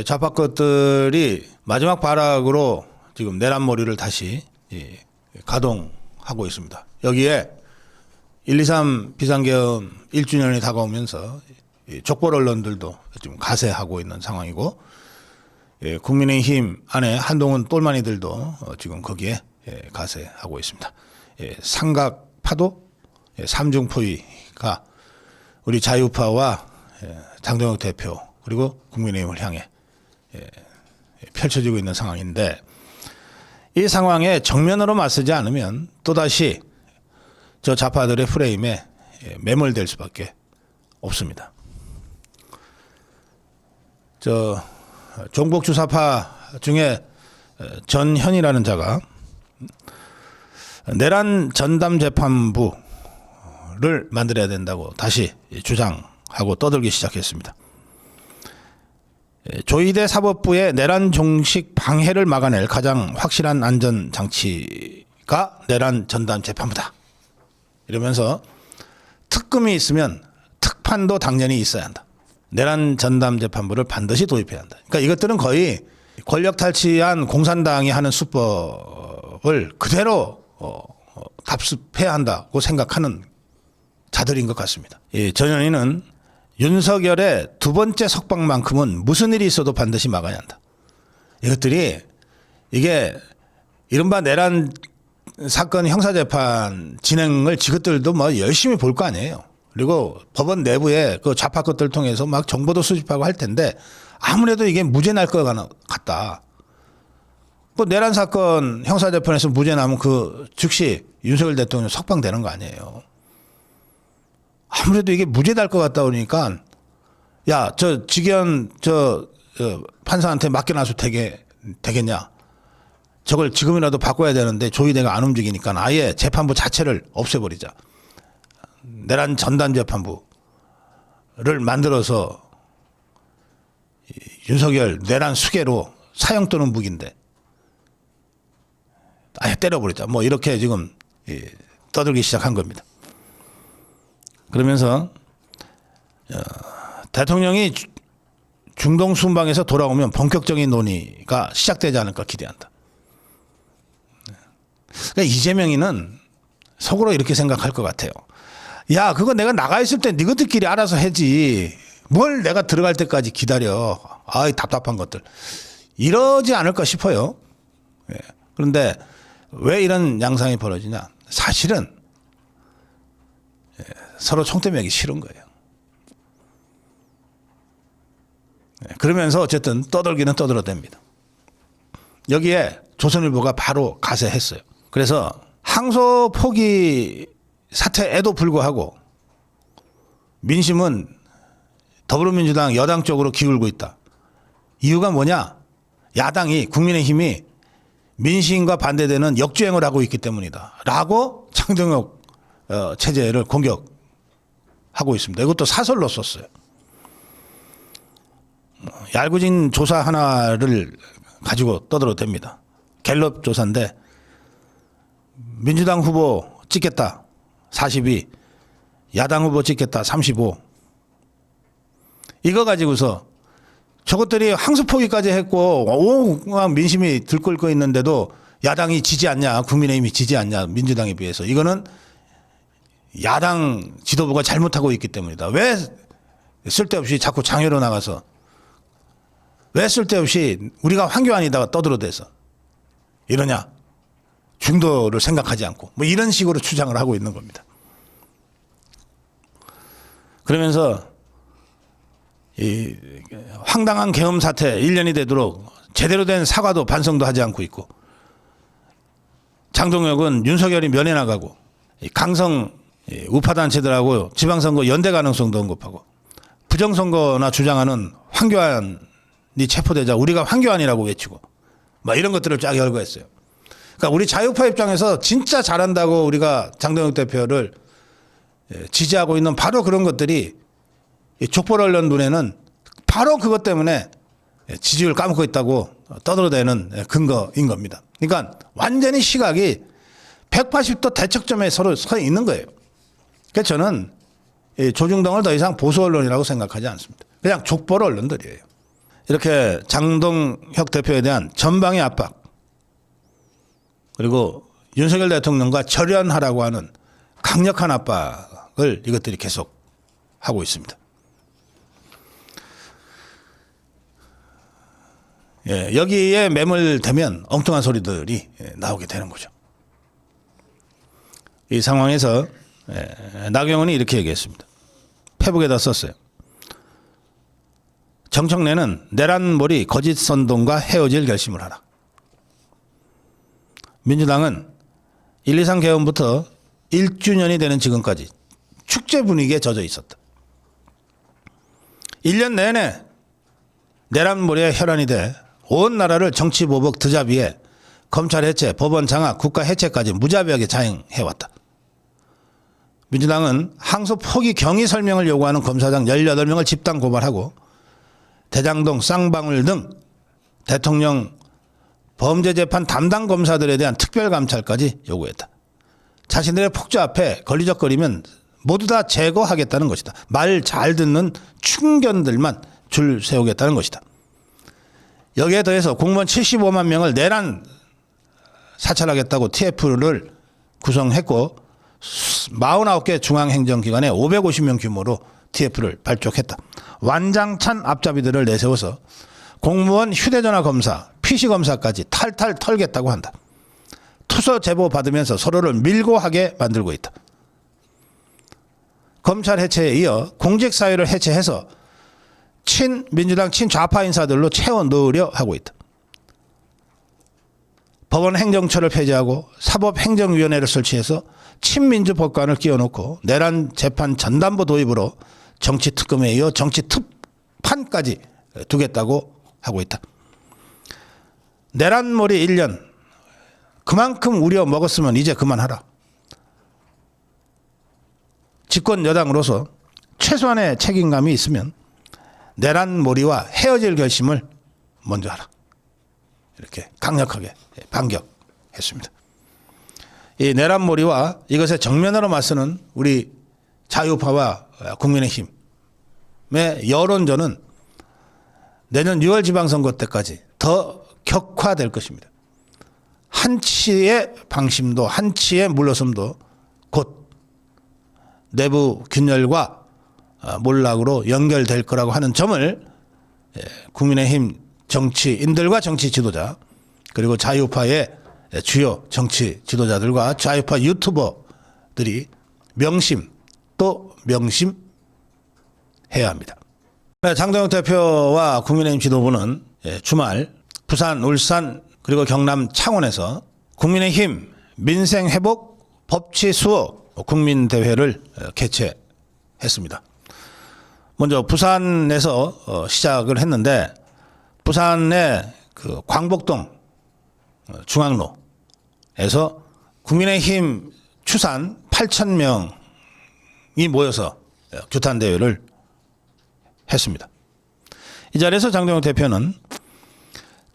좌파 것들이 마지막 발악으로 지금 내란머리를 다시 가동하고 있습니다. 여기에 1.23 비상계엄 1주년이 다가오면서 족벌 언론들도 지금 가세하고 있는 상황이고, 국민의힘 안에 한동훈 똘마니들도 지금 거기에 가세하고 있습니다. 삼각파도, 삼중포위가 우리 자유파와 장동혁 대표 그리고 국민의힘을 향해 펼쳐지고 있는 상황인데, 이 상황에 정면으로 맞서지 않으면 또다시 저 좌파들의 프레임에 매몰될 수밖에 없습니다. 저 종북 주사파 중에 전현이라는 자가 내란 전담 재판부를 만들어야 된다고 다시 주장하고 떠들기 시작했습니다. 조희대 사법부의 내란 종식 방해를 막아낼 가장 확실한 안전 장치가 내란 전담 재판부다. 이러면서 특검이 있으면 특판도 당연히 있어야 한다. 내란 전담 재판부를 반드시 도입해야 한다. 그러니까 이것들은 거의 권력 탈취한 공산당이 하는 수법을 그대로 답습해야 한다고 생각하는 자들인 것 같습니다. 이 전현희는 윤석열의 두 번째 석방만큼은 무슨 일이 있어도 반드시 막아야 한다. 이것들이 이게 이른바 내란 사건 형사재판 진행을 지것들도 뭐 열심히 볼 거 아니에요. 그리고 법원 내부에 그 좌파 것들 통해서 막 정보도 수집하고 할 텐데 아무래도 이게 무죄 날 것 같다. 뭐 내란 사건 형사재판에서 무죄 나면 그 즉시 윤석열 대통령 석방되는 거 아니에요. 아무래도 이게 무죄 날 것 같다 그러니까, 야, 저 직연 판사한테 맡겨놔서 되겠냐. 저걸 지금이라도 바꿔야 되는데 조희대가 안 움직이니까 아예 재판부 자체를 없애버리자. 내란 전담 재판부를 만들어서 윤석열 내란 수괴로 사형 또는 무기인데 아예 때려버리자. 뭐 이렇게 지금 떠들기 시작한 겁니다. 그러면서 대통령이 중동 순방에서 돌아오면 본격적인 논의가 시작되지 않을까 기대한다. 그러니까 이재명이는 속으로 이렇게 생각할 것 같아요. 야, 그거 내가 나가 있을 때 너희들끼리 알아서 하지. 뭘 내가 들어갈 때까지 기다려. 아이, 답답한 것들. 이러지 않을까 싶어요. 그런데 왜 이런 양상이 벌어지냐. 사실은 서로 총대 매기 싫은 거예요. 그러면서 어쨌든 떠들기는 떠들어댑니다. 여기에 조선일보가 바로 가세했어요. 그래서 항소 포기 사태에도 불구하고 민심은 더불어민주당 여당 쪽으로 기울고 있다. 이유가 뭐냐? 야당이 국민의힘이 민심과 반대되는 역주행을 하고 있기 때문이다. 라고 장동혁 체제를 공격하고 있습니다. 이것도 사설로 썼어요. 얄궂은 조사 하나를 가지고 떠들어댑니다. 갤럽 조사인데 민주당 후보 찍겠다 42, 야당 후보 찍겠다 35. 이거 가지고서 저것들이 항소 포기까지 했고 온 민심이 들끓고 있는데도 야당이 지지 않냐, 국민의힘이 지지 않냐, 민주당에 비해서. 이거는 야당 지도부가 잘못하고 있기 때문이다. 왜 쓸데없이 자꾸 장애로 나가서, 왜 쓸데없이 우리가 황교안이다가 떠들어대서 이러냐. 중도를 생각하지 않고 뭐 이런 식으로 주장을 하고 있는 겁니다. 그러면서 이 황당한 계엄 사태 1년이 되도록 제대로 된 사과도 반성도 하지 않고 있고, 장동혁은 윤석열이 면회 나가고 강성 우파단체들하고 지방선거 연대 가능성도 언급하고, 부정선거나 주장하는 황교안이 체포되자 우리가 황교안이라고 외치고 막 이런 것들을 쫙 열거했어요. 그러니까 우리 자유파 입장에서 진짜 잘한다고 우리가 장동혁 대표를 지지하고 있는 바로 그런 것들이 족벌 언론 눈에는 바로 그것 때문에 지지율 까먹고 있다고 떠들어대는 근거인 겁니다. 그러니까 완전히 시각이 180도 대척점에 서로 서 있는 거예요. 그래서 저는 조중동을 더 이상 보수 언론이라고 생각하지 않습니다. 그냥 족벌 언론들이에요. 이렇게 장동혁 대표에 대한 전방의 압박, 그리고 윤석열 대통령과 절연하라고 하는 강력한 압박을 이것들이 계속 하고 있습니다. 예, 여기에 매몰되면 엉뚱한 소리들이 나오게 되는 거죠. 이 상황에서 나경원이 이렇게 얘기했습니다. 페북에다 썼어요. 정청래는 내란몰이 거짓 선동과 헤어질 결심을 하라. 민주당은 1.2.3 개헌부터 1주년이 되는 지금까지 축제 분위기에 젖어 있었다. 1년 내내 내란몰이에 혈안이 돼 온 나라를 정치보복 드자비에 검찰 해체, 법원 장악, 국가 해체까지 무자비하게 자행해왔다. 민주당은 항소 포기 경위 설명을 요구하는 검사장 18명을 집단 고발하고 대장동, 쌍방울 등 대통령 범죄재판 담당 검사들에 대한 특별감찰까지 요구했다. 자신들의 폭주 앞에 걸리적거리면 모두 다 제거하겠다는 것이다. 말 잘 듣는 충견들만 줄 세우겠다는 것이다. 여기에 더해서 공무원 75만 명을 내란 사찰하겠다고 TF를 구성했고 49개 중앙행정기관에 550명 규모로 TF를 발족했다. 완장찬 앞잡이들을 내세워서 공무원 휴대전화 검사, PC 검사까지 탈탈 털겠다고 한다. 투서 제보 받으면서 서로를 밀고 하게 만들고 있다. 검찰 해체에 이어 공직사회를 해체해서 친민주당 친좌파 인사들로 채워 넣으려 하고 있다. 법원 행정처를 폐지하고 사법행정위원회를 설치해서 친민주 법관을 끼워놓고 내란 재판 전담부 도입으로 정치특검에 이어 정치특판까지 두겠다고 하고 있다. 내란몰이 1년 그만큼 우려 먹었으면 이제 그만하라. 집권 여당으로서 최소한의 책임감이 있으면 내란몰이와 헤어질 결심을 먼저 하라. 이렇게 강력하게 반격했습니다. 이 내란몰이와 이것에 정면으로 맞서는 우리 자유파와 국민의힘의 여론전은 내년 6월 지방선거 때까지 더 격화될 것입니다. 한치의 방심도 한치의 물러섬도 곧 내부 균열과 몰락으로 연결될 거라고 하는 점을 국민의힘 정치인들과 정치 지도자 그리고 자유파의 주요 정치 지도자들과 좌우파 유튜버들이 명심 또 명심해야 합니다. 장동혁 대표와 국민의힘 지도부는 주말 부산, 울산 그리고 경남 창원에서 국민의힘 민생회복 법치수호 국민대회를 개최했습니다. 먼저 부산에서 시작을 했는데 부산의 그 광복동 중앙로에서 국민의힘 추산 8,000명이 모여서 규탄대회를 했습니다. 이 자리에서 장동혁 대표는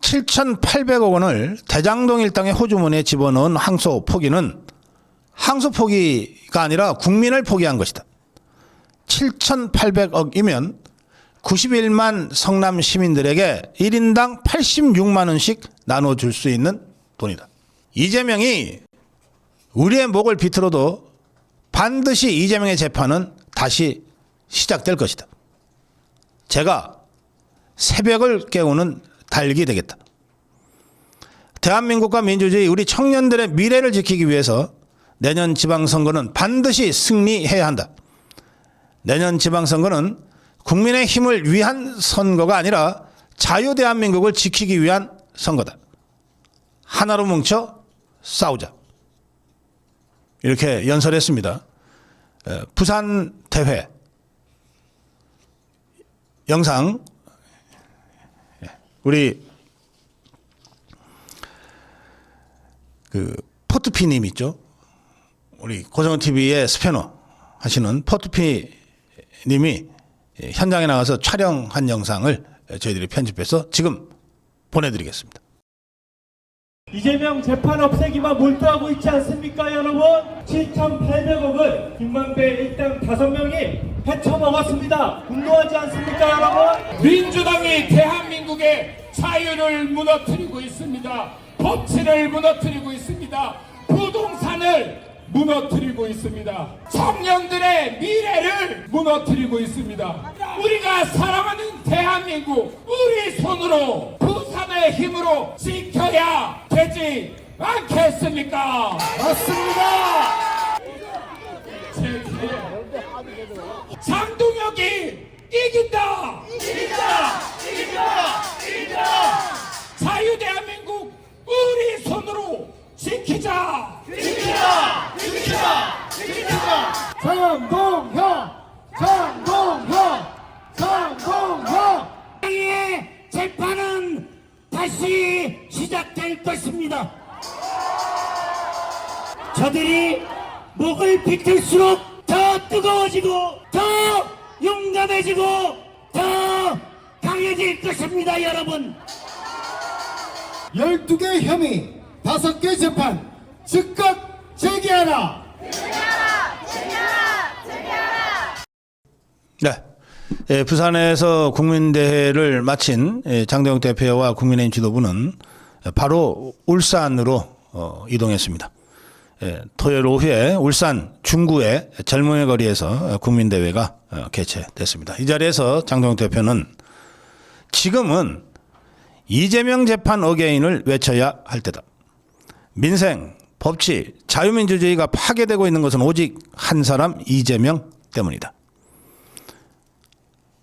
7,800억 원을 대장동 일당의 호주머니에 집어넣은 항소 포기는 항소 포기가 아니라 국민을 포기한 것이다. 7,800억이면 91만 성남 시민들에게 1인당 86만 원씩 나눠줄 수 있는 돈이다. 이재명이 우리의 목을 비틀어도 반드시 이재명의 재판은 다시 시작될 것이다. 제가 새벽을 깨우는 달기 되겠다. 대한민국과 민주주의 우리 청년들의 미래를 지키기 위해서 내년 지방선거는 반드시 승리해야 한다. 내년 지방선거는 국민의 힘을 위한 선거가 아니라 자유대한민국을 지키기 위한 선거다. 하나로 뭉쳐 싸우자. 이렇게 연설했습니다. 부산 대회 영상 우리 그 포트피님 있죠. 우리 고정훈 TV의 스패너 하시는 포트피 님이 현장에 나가서 촬영한 영상을 저희들이 편집해서 지금 보내드리겠습니다. 이재명 재판 없애기만 몰두하고 있지 않습니까, 여러분? 7,800억을 김만배 일당 5명이 헤쳐먹었습니다. 분노하지 않습니까, 여러분? 민주당이 대한민국의 자유를 무너뜨리고 있습니다. 법치를 무너뜨리고 있습니다. 부동산을 무너뜨리고 있습니다. 청년들의 미래를 무너뜨리고 있습니다. 우리가 사랑하는 대한민국 우리 손으로 부산의 힘으로 지켜야 되지 않겠습니까? 맞습니다. 장동혁이 이긴다. 자유 대한민국 우리 손으로 지키자. 의 재판은 다시 시작될 것입니다. 저들이 목을 비틀수록 더 뜨거워지고 더 용감해지고 더 강해질 것입니다, 여러분. 12개 혐의, 5개 재판 즉각 제기하라. 네. 부산에서 국민대회를 마친 장동혁 대표와 국민의힘 지도부는 바로 울산으로 이동했습니다. 토요일 오후에 울산 중구의 젊은이 거리에서 국민대회가 개최됐습니다. 이 자리에서 장동혁 대표는 지금은 이재명 재판 어게인을 외쳐야 할 때다. 민생, 법치, 자유민주주의가 파괴되고 있는 것은 오직 한 사람 이재명 때문이다.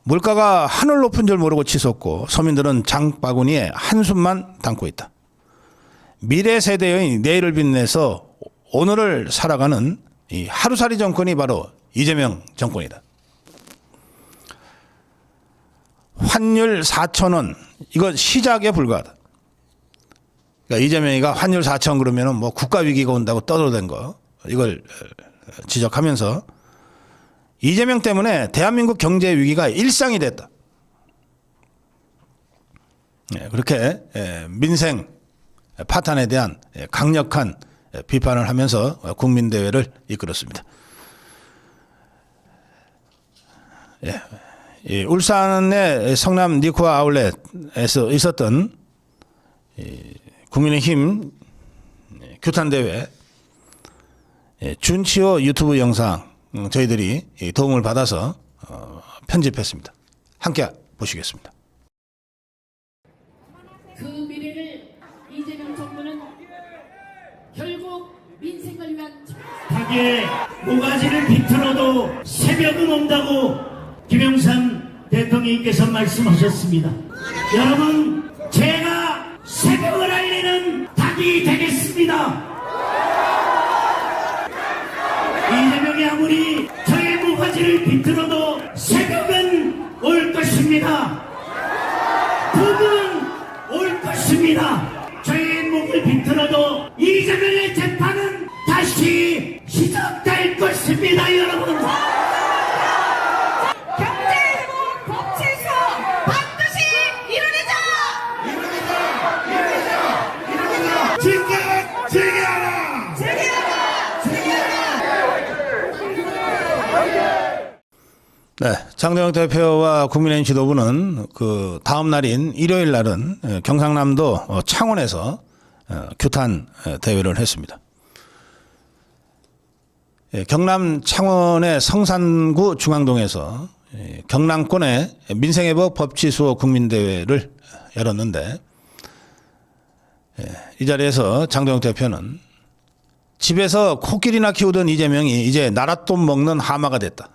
물가가 하늘 높은 줄 모르고 치솟고 서민들은 장바구니에 한숨만 담고 있다. 미래 세대의 내일을 빛내서 오늘을 살아가는 이 하루살이 정권이 바로 이재명 정권이다. 환율 4,000원, 이건 시작에 불과하다. 그러니까 이재명이가 환율 4,000원 그러면은 뭐 국가위기가 온다고 떠들어댄 거, 이걸 지적하면서 이재명 때문에 대한민국 경제 위기가 일상이 됐다. 그렇게 민생 파탄에 대한 강력한 비판을 하면서 국민대회를 이끌었습니다. 울산의 성남 니코아 아울렛에서 있었던 국민의힘 규탄대회 준치호 유튜브 영상 저희들이 도움을 받아서 편집했습니다. 함께 보시겠습니다. 그 미래를 이재명 정부는 결국 민생을 위한 닭의 모가지를 비틀어도 새벽은 온다고 김영삼 대통령께서 말씀하셨습니다. 여러분, 제가 새벽을 알리는 닭이 되겠습니다. 이재명이 아무리 저의 모가지를 비틀어도 새벽은 올 것입니다. 봄은 올 것입니다. 저의 목을 비틀어도 이재명의 재판은 다시 시작될 것입니다, 여러분. 경제일보 법치에서 반드시 이뤄내자. 즉각 제기하라. 네, 장동혁 대표와 국민의힘 지도부는 그 다음 날인 일요일 날은 경상남도 창원에서 규탄 대회를 했습니다. 경남 창원의 성산구 중앙동에서 경남권의 민생회복 법치수호 국민대회를 열었는데, 이 자리에서 장동혁 대표는 집에서 코끼리나 키우던 이재명이 이제 나랏돈 먹는 하마가 됐다.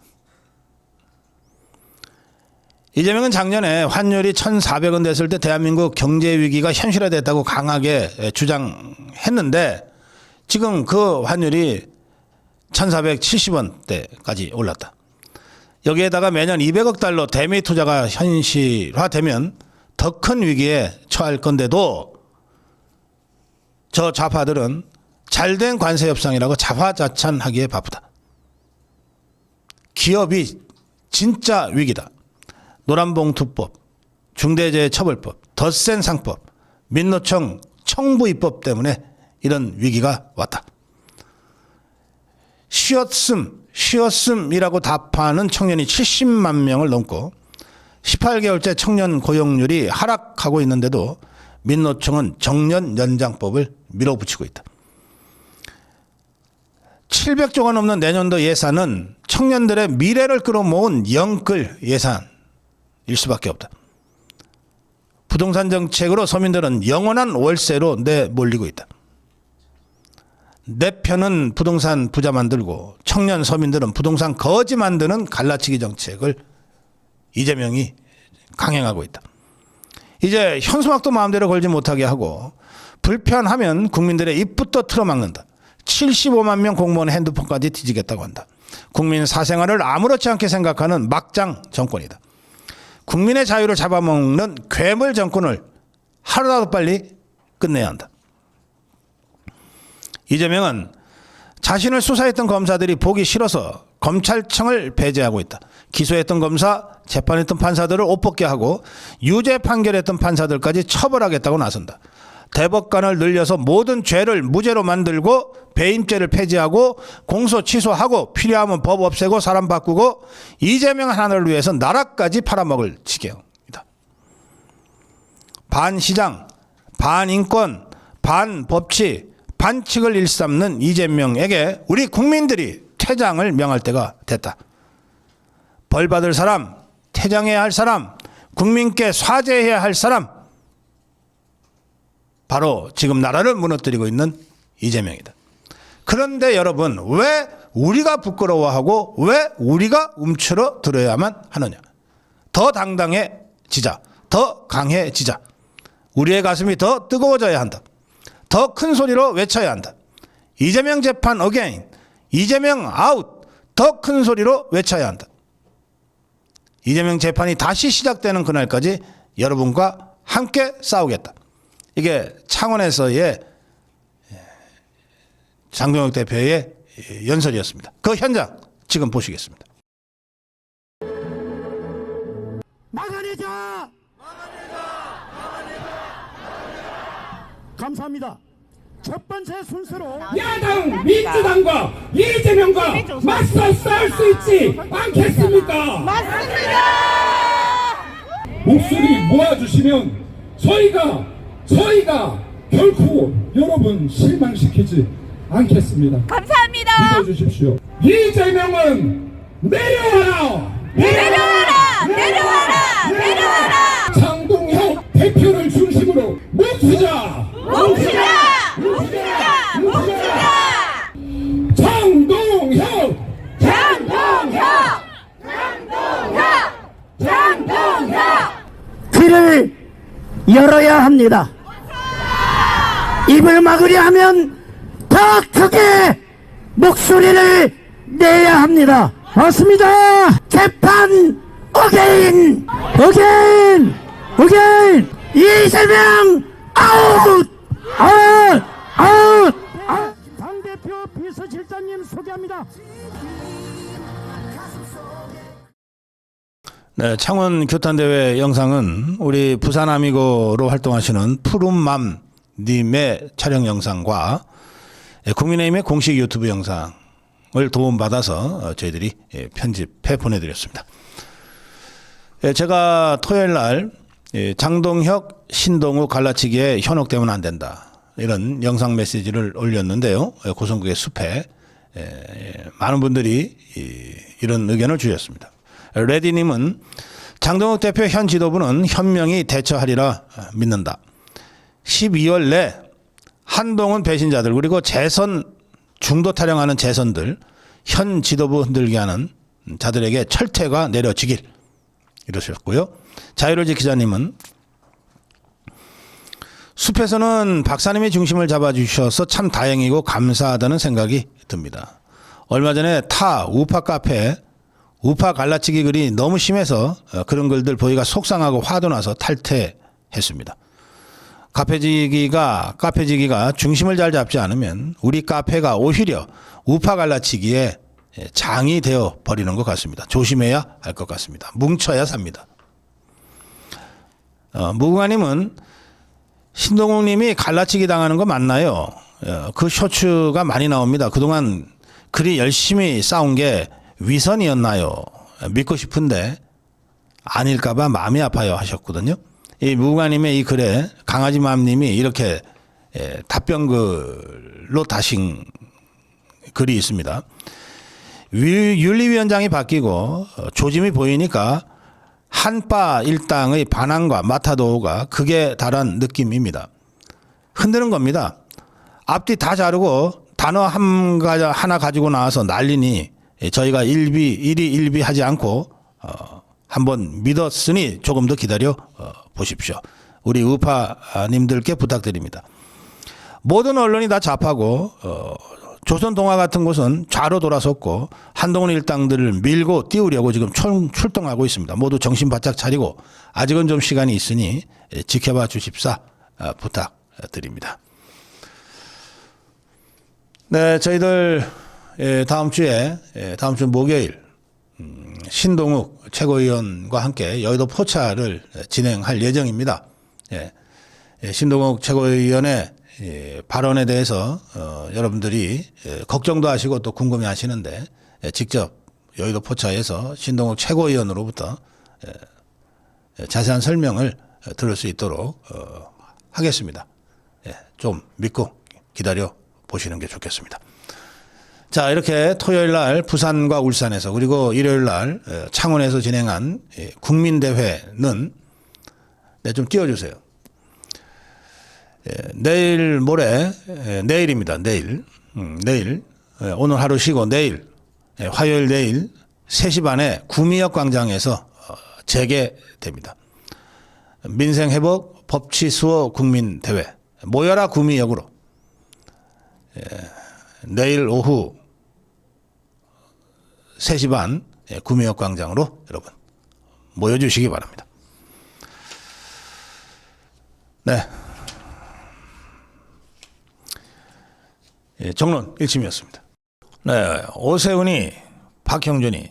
이재명은 작년에 환율이 1,400원 됐을 때 대한민국 경제 위기가 현실화됐다고 강하게 주장했는데 지금 그 환율이 1,470원대까지 올랐다. 여기에다가 매년 200억 달러 대미 투자가 현실화되면 더 큰 위기에 처할 건데도 저 좌파들은 잘된 관세 협상이라고 자화자찬하기에 바쁘다. 기업이 진짜 위기다. 노란봉투법, 중대재해처벌법, 덧센 상법, 민노총 청부 입법 때문에 이런 위기가 왔다. 쉬었음 쉬었음이라고 답하는 청년이 70만 명을 넘고 18개월째 청년 고용률이 하락하고 있는데도 민노총은 정년 연장법을 밀어붙이고 있다. 700조가 넘는 내년도 예산은 청년들의 미래를 끌어모은 영끌 예산일 수밖에 없다. 부동산 정책으로 서민들은 영원한 월세로 내몰리고 있다. 내 편은 부동산 부자 만들고 청년 서민들은 부동산 거지 만드는 갈라치기 정책을 이재명이 강행하고 있다. 이제 현수막도 마음대로 걸지 못하게 하고 불편하면 국민들의 입부터 틀어막는다. 75만 명 공무원 핸드폰까지 뒤지겠다고 한다. 국민 사생활을 아무렇지 않게 생각하는 막장 정권이다. 국민의 자유를 잡아먹는 괴물 정권을 하루라도 빨리 끝내야 한다. 이재명은 자신을 수사했던 검사들이 보기 싫어서 검찰청을 배제하고 있다. 기소했던 검사, 재판했던 판사들을 옷벗게 하고 유죄 판결했던 판사들까지 처벌하겠다고 나선다. 대법관을 늘려서 모든 죄를 무죄로 만들고 배임죄를 폐지하고 공소 취소하고 필요하면 법 없애고 사람 바꾸고 이재명 하나를 위해서 나라까지 팔아먹을 지경이다. 반시장, 반인권, 반법치, 반칙을 일삼는 이재명에게 우리 국민들이 퇴장을 명할 때가 됐다. 벌 받을 사람, 퇴장해야 할 사람, 국민께 사죄해야 할 사람, 바로 지금 나라를 무너뜨리고 있는 이재명이다. 그런데 여러분, 왜 우리가 부끄러워하고 왜 우리가 움츠러 들어야만 하느냐? 더 당당해지자, 더 강해지자. 우리의 가슴이 더 뜨거워져야 한다. 더 큰 소리로 외쳐야 한다. 이재명 재판 어게인, 이재명 아웃, 더 큰 소리로 외쳐야 한다. 이재명 재판이 다시 시작되는 그날까지 여러분과 함께 싸우겠다. 이게 창원에서의 장동혁 대표의 연설이었습니다. 그 현장 지금 보시겠습니다. 막아내자! 감사합니다. 첫 번째 순서로 야당 민주당과 이재명과 맞서 싸울 수 있지 않겠습니까? 맞습니다. 목소리 모아주시면 저희가 결코 여러분 실망시키지 않겠습니다. 감사합니다. 믿어주십시오. 이재명은 내려와라! 내려와라! 내려와라! 내려와라! 장동혁 대표를 중심으로 뭉치자! 뭉치자! 뭉치자! 뭉치자! 장동혁! 장동혁! 장동혁! 장동혁! 귀를 열어야 합니다. 입을 막으려 하면 더 크게 목소리를 내야 합니다. 맞습니다. 재판 어게인, 어게인, 어게인. 이재명 아웃, 아웃, 아웃, 아웃. 당대표 비서실장님 소개합니다. 네, 창원 교탄대회 영상은 우리 부산 아미고로 활동하시는 푸른맘 님의 촬영 영상과 국민의힘의 공식 유튜브 영상을 도움받아서 저희들이 편집해 보내드렸습니다. 제가 토요일 날 장동혁, 신동우 갈라치기에 현혹되면 안 된다, 이런 영상 메시지를 올렸는데요. 고성국의 숲에 많은 분들이 이런 의견을 주셨습니다. 레디님은 장동혁 대표 현 지도부는 현명히 대처하리라 믿는다. 12월 내 한동훈 배신자들 그리고 재선 중도 타령하는 재선들, 현 지도부 흔들게 하는 자들에게 철퇴가 내려지길, 이러셨고요. 자유로지 기자님은 숲에서는 박사님이 중심을 잡아주셔서 참 다행이고 감사하다는 생각이 듭니다. 얼마 전에 타 우파 카페에 우파 갈라치기 글이 너무 심해서 그런 글들 보기가 속상하고 화도 나서 탈퇴했습니다. 카페지기가 중심을 잘 잡지 않으면 우리 카페가 오히려 우파 갈라치기에 장이 되어 버리는 것 같습니다. 조심해야 할 것 같습니다. 뭉쳐야 삽니다. 무궁화님은 신동욱 님이 갈라치기 당하는 거 맞나요? 그 쇼츠가 많이 나옵니다. 그동안 그리 열심히 싸운 게 위선이었나요? 믿고 싶은데 아닐까봐 마음이 아파요 하셨거든요. 이 무관님의 이 글에 강아지맘님이 이렇게 답변글로 다신 글이 있습니다. 윤리위원장이 바뀌고 조짐이 보이니까 한바 일당의 반항과 마타도가 극에 달한 느낌입니다. 흔드는 겁니다. 앞뒤 다 자르고 단어 하나 가지고 나와서 난리니 저희가 일희일비하지 않고 한번 믿었으니 조금 더 기다려 보십시오. 우리 우파님들께 부탁드립니다. 모든 언론이 다 좌파고 조선동아 같은 곳은 좌로 돌아섰고 한동훈 일당들을 밀고 띄우려고 지금 출동하고 있습니다. 모두 정신 바짝 차리고 아직은 좀 시간이 있으니 지켜봐 주십사 부탁드립니다. 네, 저희들 다음 주 목요일 신동욱 최고위원과 함께 여의도 포차를 진행할 예정입니다. 신동욱 최고위원의 발언에 대해서 여러분들이 걱정도 하시고 또 궁금해 하시는데 직접 여의도 포차에서 신동욱 최고위원으로부터 자세한 설명을 들을 수 있도록 하겠습니다. 좀 믿고 기다려 보시는 게 좋겠습니다. 자, 이렇게 토요일 날 부산과 울산에서 그리고 일요일 날 창원에서 진행한 국민대회는 좀 띄워주세요. 내일 모레 내일입니다. 내일 오늘 하루 쉬고 내일 화요일 내일 3시 반에 구미역 광장에서 재개됩니다. 민생회복 법치수호 국민대회 모여라 구미역으로 내일 오후 3시 반 구미역 광장으로 여러분 모여주시기 바랍니다. 네. 정론 1침이었습니다. 네, 오세훈이 박형준이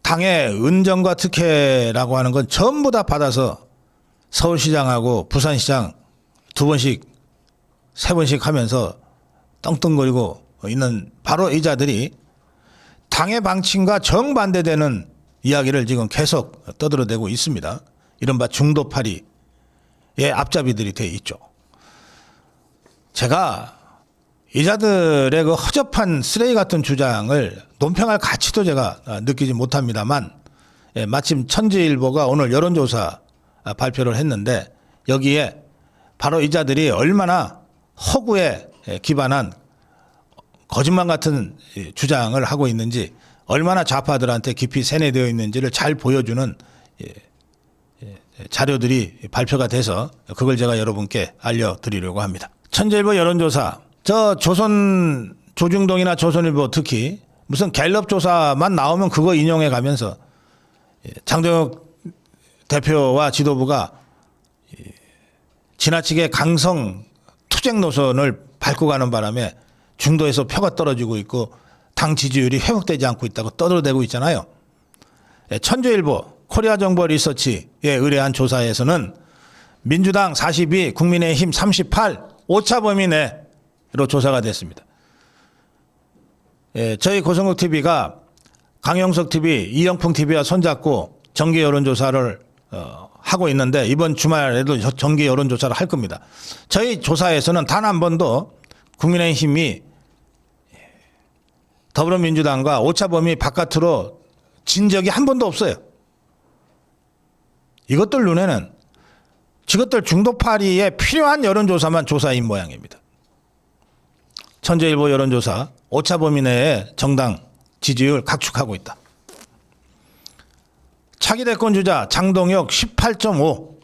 당의 은정과 특혜라고 하는 건 전부 다 받아서 서울시장하고 부산시장 2번씩 3번씩 하면서 떵떵거리고 있는 바로 이 자들이 당의 방침과 정반대되는 이야기를 지금 계속 떠들어대고 있습니다. 이른바 중도파리의 앞잡이들이 돼 있죠. 제가 이 자들의 그 허접한 쓰레기 같은 주장을 논평할 가치도 제가 느끼지 못합니다만 마침 천지일보가 오늘 여론조사 발표를 했는데 여기에 바로 이 자들이 얼마나 허구에 기반한 거짓말 같은 주장을 하고 있는지 얼마나 좌파들한테 깊이 세뇌되어 있는지를 잘 보여주는 자료들이 발표가 돼서 그걸 제가 여러분께 알려드리려고 합니다. 천지일보 여론조사 저 조선 조중동이나 조선일보 특히 무슨 갤럽 조사만 나오면 그거 인용해 가면서 장동혁 대표와 지도부가 지나치게 강성 투쟁 노선을 밟고 가는 바람에 중도에서 표가 떨어지고 있고 당 지지율이 회복되지 않고 있다고 떠들어대고 있잖아요. 천주일보 코리아 정보 리서치에 의뢰한 조사에서는 민주당 42, 국민의힘 38, 오차 범위 내로 조사가 됐습니다. 저희 고성국 TV가 강영석 TV, 이영풍 TV와 손잡고 정기 여론조사를 하고 있는데 이번 주말에도 정기 여론조사를 할 겁니다. 저희 조사에서는 단 한 번도 국민의힘이 더불어민주당과 오차 범위 바깥으로 진 적이 한 번도 없어요. 이것들 눈에는 저것들 중도파리에 필요한 여론조사만 조사인 모양입니다. 천재일보 여론조사 오차 범위 내에 정당 지지율 각축하고 있다. 차기 대권 주자 장동혁 18.5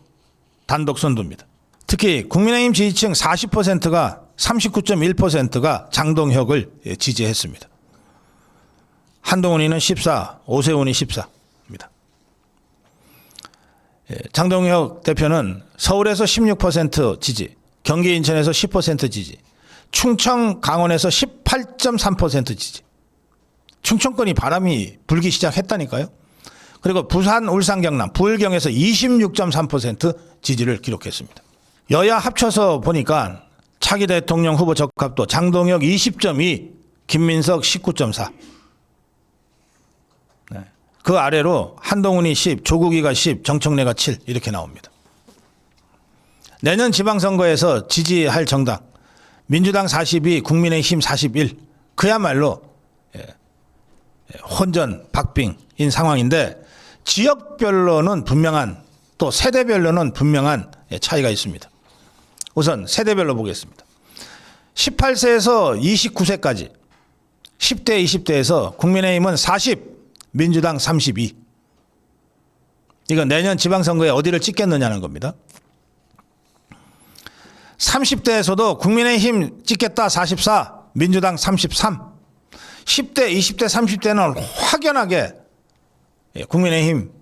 단독 선두입니다. 특히 국민의힘 지지층 40%가 39.1%가 장동혁을 지지했습니다. 한동훈이는 14, 오세훈이 14입니다. 장동혁 대표는 서울에서 16% 지지, 경기 인천에서 10% 지지, 충청 강원에서 18.3% 지지. 충청권이 바람이 불기 시작했다니까요. 그리고 부산, 울산, 경남, 부울경에서 26.3% 지지를 기록했습니다. 여야 합쳐서 보니까 차기 대통령 후보 적합도 장동혁 20.2, 김민석 19.4. 네. 그 아래로 한동훈이 10, 조국이가 10, 정청래가 7 이렇게 나옵니다. 내년 지방선거에서 지지할 정당 민주당 42, 국민의힘 41. 그야말로 혼전 박빙인 상황인데 지역별로는 분명한 또 세대별로는 분명한 차이가 있습니다. 우선 세대별로 보겠습니다. 18세에서 29세까지 10대, 20대에서 국민의힘은 40, 민주당 32. 이건 내년 지방선거에 어디를 찍겠느냐는 겁니다. 30대에서도 국민의힘 찍겠다 44, 민주당 33. 10대, 20대, 30대는 확연하게 국민의힘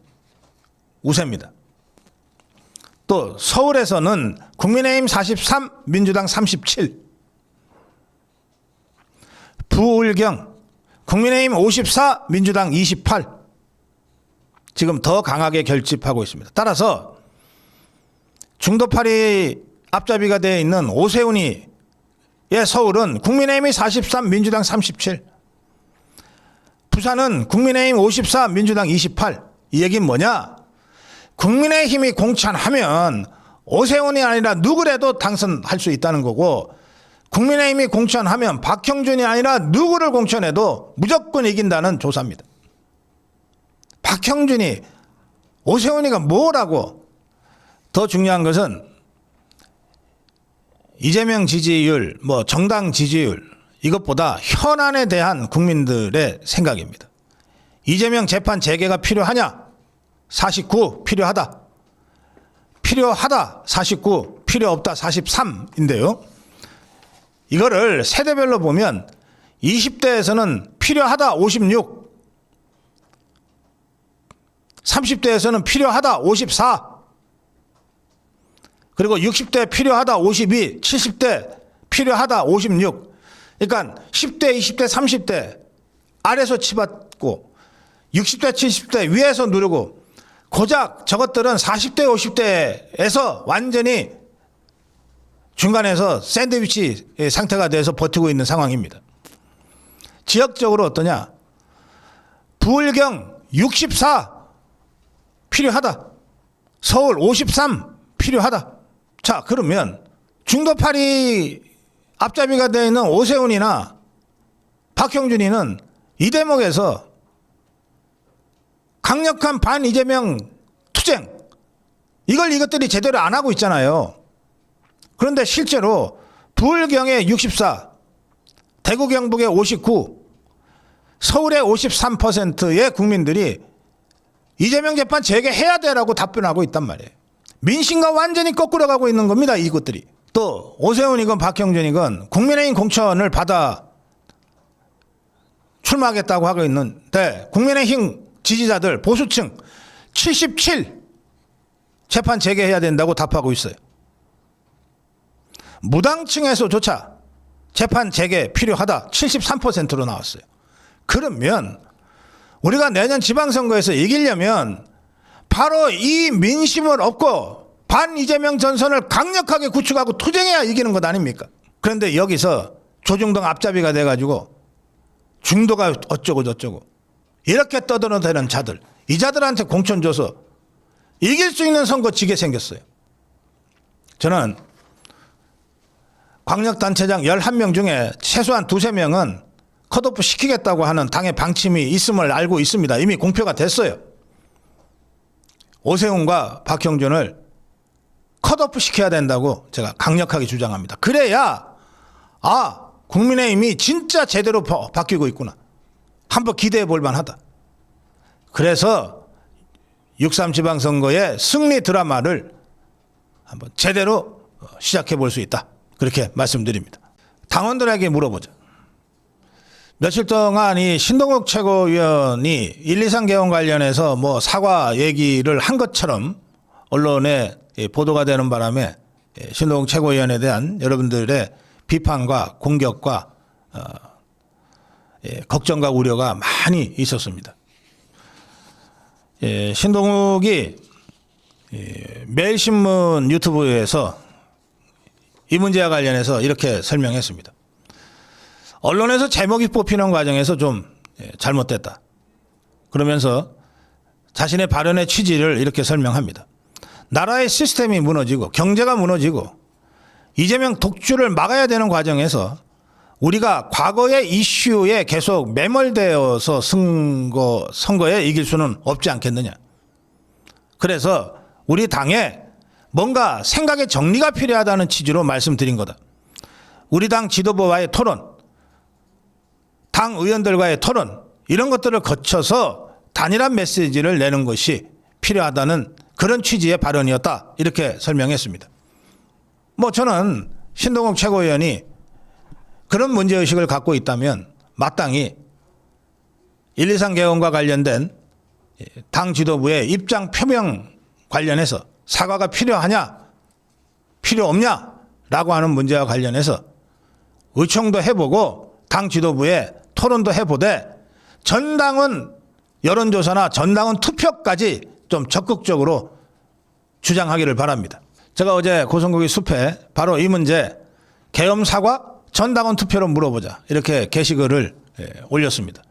우세입니다. 또 서울에서는 국민의힘 43, 민주당 37. 부울경 국민의힘 54, 민주당 28. 지금 더 강하게 결집하고 있습니다. 따라서 중도파리 앞잡이가 되어 있는 오세훈이의 서울은 국민의힘이 43, 민주당 37. 부산은 국민의힘 54, 민주당 28. 이 얘기는 뭐냐? 국민의힘이 공천하면 오세훈이 아니라 누구라도 당선할 수 있다는 거고, 국민의힘이 공천하면 박형준이 아니라 누구를 공천해도 무조건 이긴다는 조사입니다. 박형준이 오세훈이가 뭐라고. 더 중요한 것은 이재명 지지율, 뭐 정당 지지율 이것보다 현안에 대한 국민들의 생각입니다. 이재명 재판 재개가 필요하냐? 49 필요하다. 필요하다 49, 필요 없다 43인데요. 이거를 세대별로 보면 20대에서는 필요하다 56, 30대에서는 필요하다 54, 그리고 60대 필요하다 52, 70대 필요하다 56. 그러니까 10대, 20대, 30대 아래서 치받고 60대, 70대 위에서 누르고 고작 저것들은 40대, 50대에서 완전히 중간에서 샌드위치 상태가 돼서 버티고 있는 상황입니다. 지역적으로 어떠냐? 부울경 64 필요하다. 서울 53 필요하다. 자, 그러면 중도파리 앞잡이가 되어 있는 오세훈이나 박형준이는 이 대목에서 강력한 반 이재명 투쟁 이것들이 제대로 안 하고 있잖아요. 그런데 실제로 부울경의 64, 대구 경북의 59, 서울의 53%의 국민들이 이재명 재판 재개해야 되라고 답변하고 있단 말이에요. 민심과 완전히 거꾸로 가고 있는 겁니다. 이것들이. 또 오세훈이건 박형준이건 국민의힘 공천을 받아 출마하겠다고 하고 있는데 국민의힘 지지자들 보수층 77 재판 재개해야 된다고 답하고 있어요. 무당층에서조차 재판 재개 필요하다 73%로 나왔어요. 그러면 우리가 내년 지방선거에서 이기려면 바로 이 민심을 얻고 반 이재명 전선을 강력하게 구축하고 투쟁해야 이기는 것 아닙니까? 그런데 여기서 조중동 앞잡이가 돼가지고 중도가 어쩌고 저쩌고 이렇게 떠들어대는 자들, 이 자들한테 공천 줘서 이길 수 있는 선거 지게 생겼어요. 저는 광역단체장 11명 중에 최소한 2~3명은 컷오프 시키겠다고 하는 당의 방침이 있음을 알고 있습니다. 이미 공표가 됐어요. 오세훈과 박형준을 컷오프 시켜야 된다고 제가 강력하게 주장합니다. 그래야 국민의힘이 진짜 제대로 바뀌고 있구나. 한번 기대해 볼 만하다. 그래서 6.3 지방선거의 승리 드라마를 한번 제대로 시작해 볼 수 있다. 그렇게 말씀드립니다. 당원들에게 물어보자. 며칠 동안 이 신동욱 최고위원이 123 개헌 관련해서 뭐 사과 얘기를 한 것처럼 언론에 보도가 되는 바람에 신동욱 최고위원에 대한 여러분들의 비판과 공격과 걱정과 우려가 많이 있었습니다. 신동욱이 매일신문 유튜브에서 이 문제와 관련해서 이렇게 설명했습니다. 언론에서 제목이 뽑히는 과정에서 좀 잘못됐다. 그러면서 자신의 발언의 취지를 이렇게 설명합니다. 나라의 시스템이 무너지고 경제가 무너지고 이재명 독주를 막아야 되는 과정에서 우리가 과거의 이슈에 계속 매몰되어서 선거에 이길 수는 없지 않겠느냐. 그래서 우리 당에 뭔가 생각의 정리가 필요하다는 취지로 말씀드린 거다. 우리 당 지도부와의 토론, 당 의원들과의 토론, 이런 것들을 거쳐서 단일한 메시지를 내는 것이 필요하다는 그런 취지의 발언이었다. 이렇게 설명했습니다. 뭐 저는 신동욱 최고위원이 그런 문제의식을 갖고 있다면 마땅히 123 개헌과 관련된 당 지도부의 입장 표명 관련해서 사과가 필요하냐 필요 없냐 라고 하는 문제와 관련해서 의총도 해보고 당 지도부에 토론도 해보되 전당원 여론조사나 전당원 투표까지 좀 적극적으로 주장하기를 바랍니다. 제가 어제 고성국의 숲에 바로 이 문제 계엄 사과 전당원 투표로 물어보자 이렇게 게시글을 올렸습니다.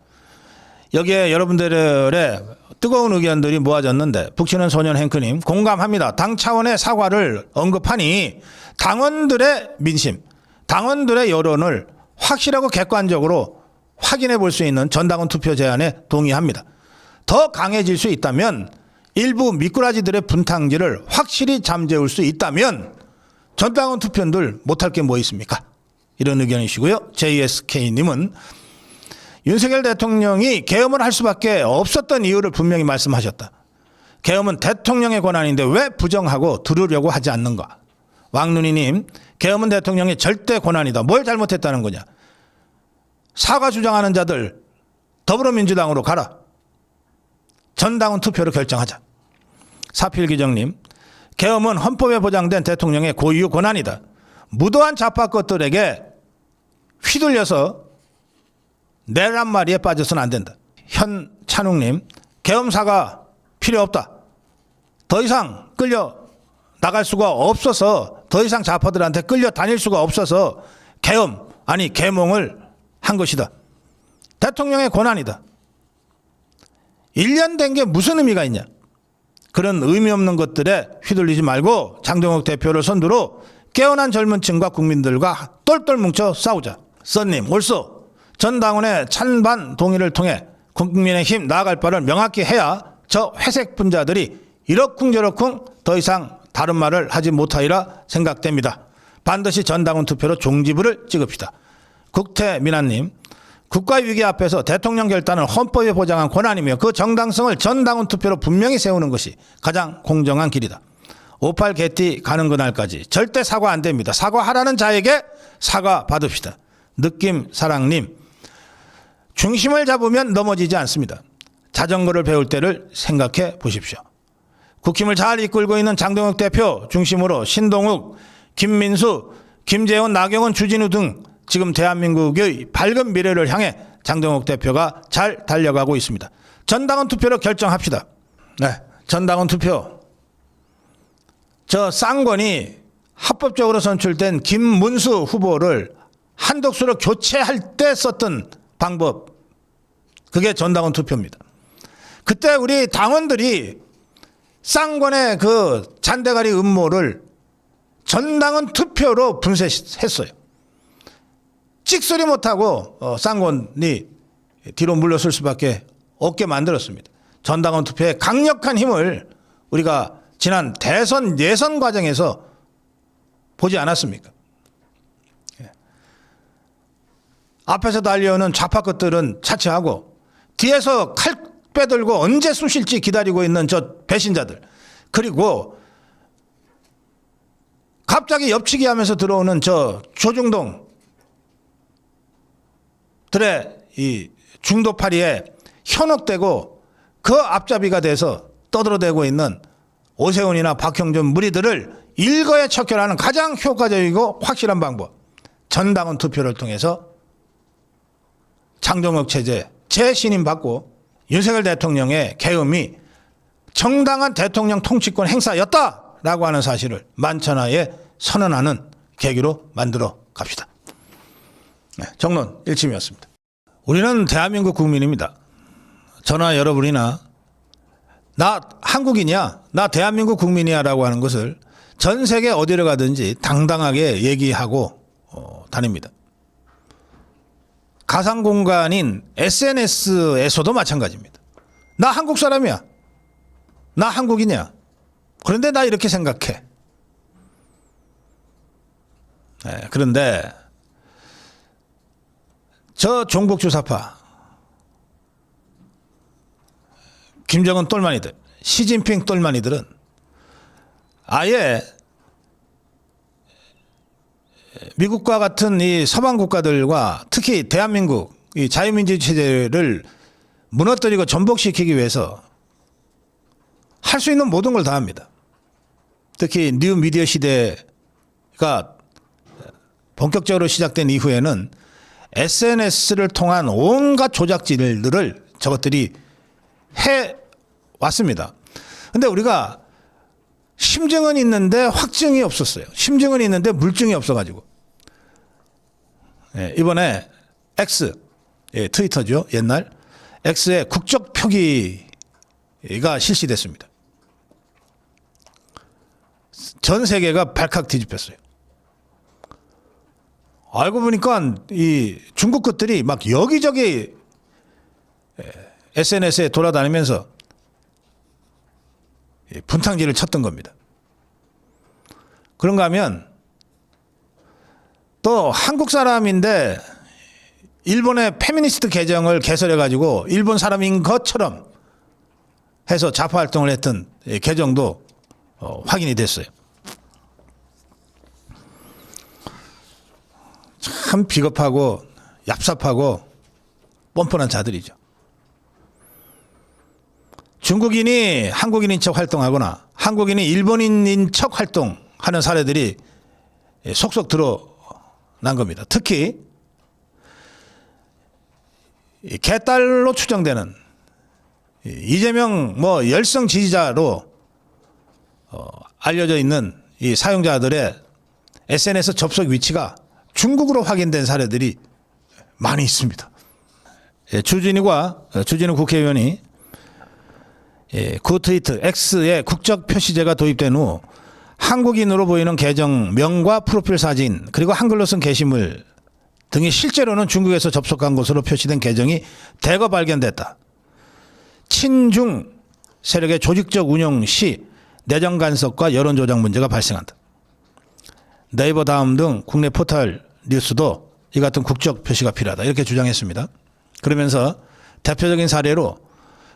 여기에 여러분들의 뜨거운 의견들이 모아졌는데 북치는 소년 행크님 공감합니다. 당 차원의 사과를 언급하니 당원들의 민심, 당원들의 여론을 확실하고 객관적으로 확인해 볼 수 있는 전당원 투표 제안에 동의합니다. 더 강해질 수 있다면 일부 미꾸라지들의 분탕질을 확실히 잠재울 수 있다면 전당원 투표들 못할 게 뭐 있습니까? 이런 의견이시고요. JSK님은 윤석열 대통령이 계엄을 할 수밖에 없었던 이유를 분명히 말씀하셨다. 계엄은 대통령의 권한인데 왜 부정하고 두르려고 하지 않는가? 왕눈이님, 계엄은 대통령의 절대 권한이다. 뭘 잘못했다는 거냐? 사과 주장하는 자들 더불어민주당으로 가라. 전당원 투표로 결정하자. 사필기정님, 계엄은 헌법에 보장된 대통령의 고유 권한이다. 무도한 좌파 것들에게 휘둘려서 내란 말이에 빠져서는 안 된다. 현찬웅님, 계엄 사과 필요 없다. 더 이상 끌려 나갈 수가 없어서 더 이상 좌파들한테 끌려 다닐 수가 없어서 계엄 아니 계몽을 한 것이다. 대통령의 권한이다. 1년 된 게 무슨 의미가 있냐. 그런 의미 없는 것들에 휘둘리지 말고 장동혁 대표를 선두로 깨어난 젊은 층과 국민들과 똘똘 뭉쳐 싸우자. 써님, 옳소. 전당원의 찬반 동의를 통해 국민의힘 나아갈 바를 명확히 해야 저 회색 분자들이 이러쿵저러쿵 더 이상 다른 말을 하지 못하리라 생각됩니다. 반드시 전당원 투표로 종지부를 찍읍시다. 국태민아님, 국가위기 앞에서 대통령 결단은 헌법에 보장한 권한이며 그 정당성을 전당원 투표로 분명히 세우는 것이 가장 공정한 길이다. 58 개띠 가는 그날까지 절대 사과 안 됩니다. 사과하라는 자에게 사과 받읍시다. 느낌 사랑님, 중심을 잡으면 넘어지지 않습니다. 자전거를 배울 때를 생각해 보십시오. 국힘을 잘 이끌고 있는 장동혁 대표 중심으로 신동욱, 김민수, 김재원, 나경원, 주진우 등 지금 대한민국의 밝은 미래를 향해 장동혁 대표가 잘 달려가고 있습니다. 전당원 투표로 결정합시다. 네, 전당원 투표. 저 쌍권이 합법적으로 선출된 김문수 후보를 한덕수로 교체할 때 썼던 방법, 그게 전당원 투표입니다. 그때 우리 당원들이 쌍권의 그 잔대가리 음모를 전당원 투표로 분쇄했어요. 찍소리 못하고 쌍권이 뒤로 물러설 수밖에 없게 만들었습니다. 전당원 투표의 강력한 힘을 우리가 지난 대선 예선 과정에서 보지 않았습니까? 앞에서 달려오는 좌파 것들은 차치하고 뒤에서 칼 빼들고 언제 쑤실지 기다리고 있는 저 배신자들, 그리고 갑자기 옆치기 하면서 들어오는 저 조중동 들의 이 중도파리에 현혹되고 그 앞잡이가 돼서 떠들어대고 있는 오세훈이나 박형준 무리들을 일거에 척결하는 가장 효과적이고 확실한 방법, 전당원 투표를 통해서 장동혁 체제 재신임받고 윤석열 대통령의 계엄이 정당한 대통령 통치권 행사였다라고 하는 사실을 만천하에 선언하는 계기로 만들어 갑시다. 네, 정론 1침이었습니다. 우리는 대한민국 국민입니다. 저나 여러분이나 나 한국인이야, 나 대한민국 국민이야 라고 하는 것을 전 세계 어디를 가든지 당당하게 얘기하고 다닙니다. 가상 공간인 SNS에서도 마찬가지입니다. 나 한국 사람이야, 나 한국인이야, 그런데 나 이렇게 생각해. 네, 그런데 저 종북 주사파 김정은 똘마니들, 시진핑 똘마니들은 아예 미국과 같은 이 서방 국가들과 특히 대한민국 이 자유민주주의 체제를 무너뜨리고 전복시키기 위해서 할 수 있는 모든 걸 다 합니다. 특히 뉴 미디어 시대가 본격적으로 시작된 이후에는 SNS를 통한 온갖 조작질들을 저것들이 해 왔습니다. 근데 우리가 심증은 있는데 확증이 없었어요. 심증은 있는데 물증이 없어가지고. 예, 이번에 X, 예, 트위터죠. 옛날 X의 국적 표기가 실시됐습니다. 전 세계가 발칵 뒤집혔어요. 알고 보니까 이 중국 것들이 막 여기저기 SNS에 돌아다니면서 분탕질을 쳤던 겁니다. 그런가 하면 또 한국 사람인데 일본의 페미니스트 계정을 개설해가지고 일본 사람인 것처럼 해서 좌파 활동을 했던 계정도 확인이 됐어요. 참 비겁하고 얍삽하고 뻔뻔한 자들이죠. 중국인이 한국인인 척 활동하거나 한국인이 일본인인 척 활동하는 사례들이 속속 드러난 겁니다. 특히 개딸로 추정되는 이재명 열성 지지자로 알려져 있는 이 사용자들의 SNS 접속 위치가 중국으로 확인된 사례들이 많이 있습니다. 주진우 국회의원이 구 트위트 X에 국적 표시제가 도입된 후 한국인으로 보이는 계정 명과 프로필 사진 그리고 한글로 쓴 게시물 등이 실제로는 중국에서 접속한 것으로 표시된 계정이 대거 발견됐다. 친중 세력의 조직적 운영 시 내정 간섭과 여론 조작 문제가 발생한다. 네이버 다음 등 국내 포털 뉴스도 이 같은 국적 표시가 필요하다 이렇게 주장했습니다. 그러면서 대표적인 사례로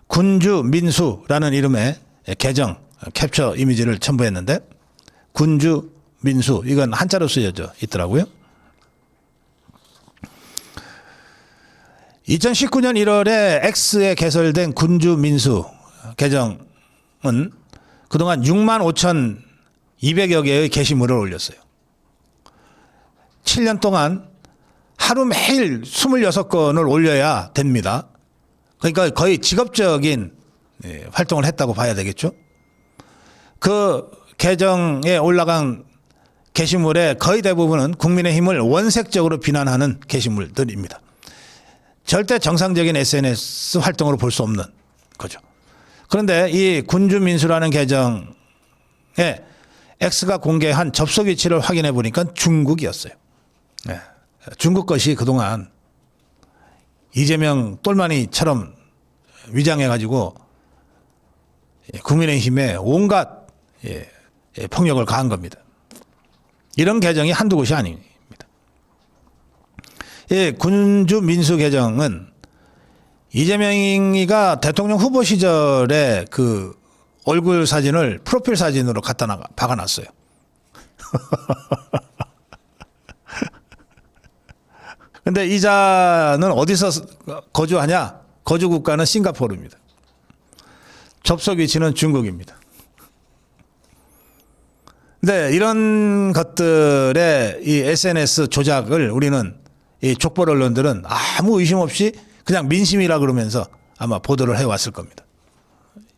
군주 민수라는 이름의 계정 캡처 이미지를 첨부했는데 군주 민수 이건 한자로 쓰여져 있더라고요. 2019년 1월에 X에 개설된 군주 민수 계정은 그동안 65,200여 개의 게시물을 올렸어요. 7년 동안 하루 매일 26건을 올려야 됩니다. 그러니까 거의 직업적인 활동을 했다고 봐야 되겠죠. 그 계정에 올라간 게시물의 거의 대부분은 국민의힘을 원색적으로 비난하는 게시물들입니다. 절대 정상적인 SNS 활동으로 볼 수 없는 거죠. 그런데 이 군주민수라는 계정에 X가 공개한 접속 위치를 확인해 보니까 중국이었어요. 네. 중국 것이 그동안 이재명 똘마니처럼 위장해가지고 국민의힘에 온갖 폭력을 가한 겁니다. 이런 계정이 한두 곳이 아닙니다. 군주 민수 계정은 이재명이가 대통령 후보 시절에 그 얼굴 사진을 프로필 사진으로 갖다 박아놨어요. 근데 이자는 어디서 거주하냐? 거주 국가는 싱가포르입니다. 접속 위치는 중국입니다. 근데 이런 것들의 이 SNS 조작을 우리는 이 족벌 언론들은 아무 의심 없이 그냥 민심이라 그러면서 아마 보도를 해왔을 겁니다.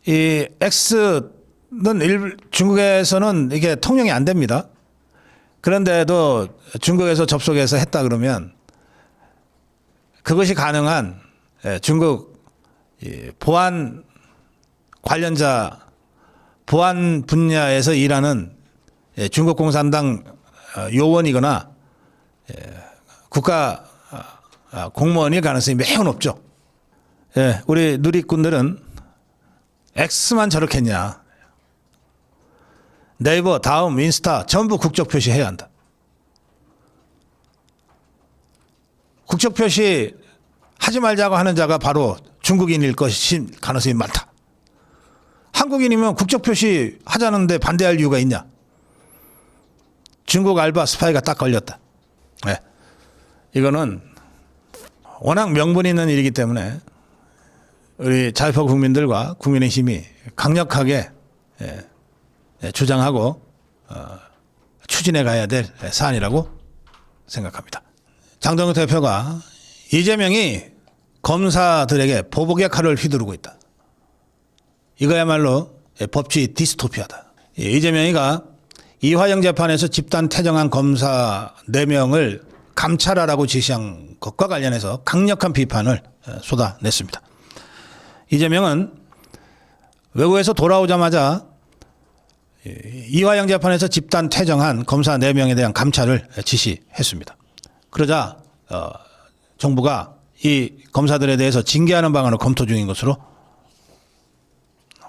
이 X는 중국에서는 이게 통용이 안 됩니다. 그런데도 중국에서 접속해서 했다 그러면 그것이 가능한 중국 보안 관련자, 보안 분야에서 일하는 중국 공산당 요원이거나 국가 공무원일 가능성이 매우 높죠. 우리 누리꾼들은 X만 저렇겠냐. 네이버, 다음, 인스타 전부 국적 표시해야 한다. 국적 표시 하지 말자고 하는 자가 바로 중국인일 것이 가능성이 많다. 한국인이면 국적 표시 하자는데 반대할 이유가 있냐. 중국 알바 스파이가 딱 걸렸다. 이거는 워낙 명분 있는 일이기 때문에 우리 자유파 국민들과 국민의힘이 강력하게 주장하고 추진해 가야 될 사안이라고 생각합니다. 장동혁 대표가 이재명이 검사들에게 보복의 칼을 휘두르고 있다. 이거야말로 법치 디스토피아다. 이재명이가 이화영 재판에서 집단 퇴정한 검사 4명을 감찰하라고 지시한 것과 관련해서 강력한 비판을 쏟아냈습니다. 이재명은 외국에서 돌아오자마자 이화영 재판에서 집단 퇴정한 검사 4명에 대한 감찰을 지시했습니다. 그러자 정부가 이 검사들에 대해서 징계하는 방안을 검토 중인 것으로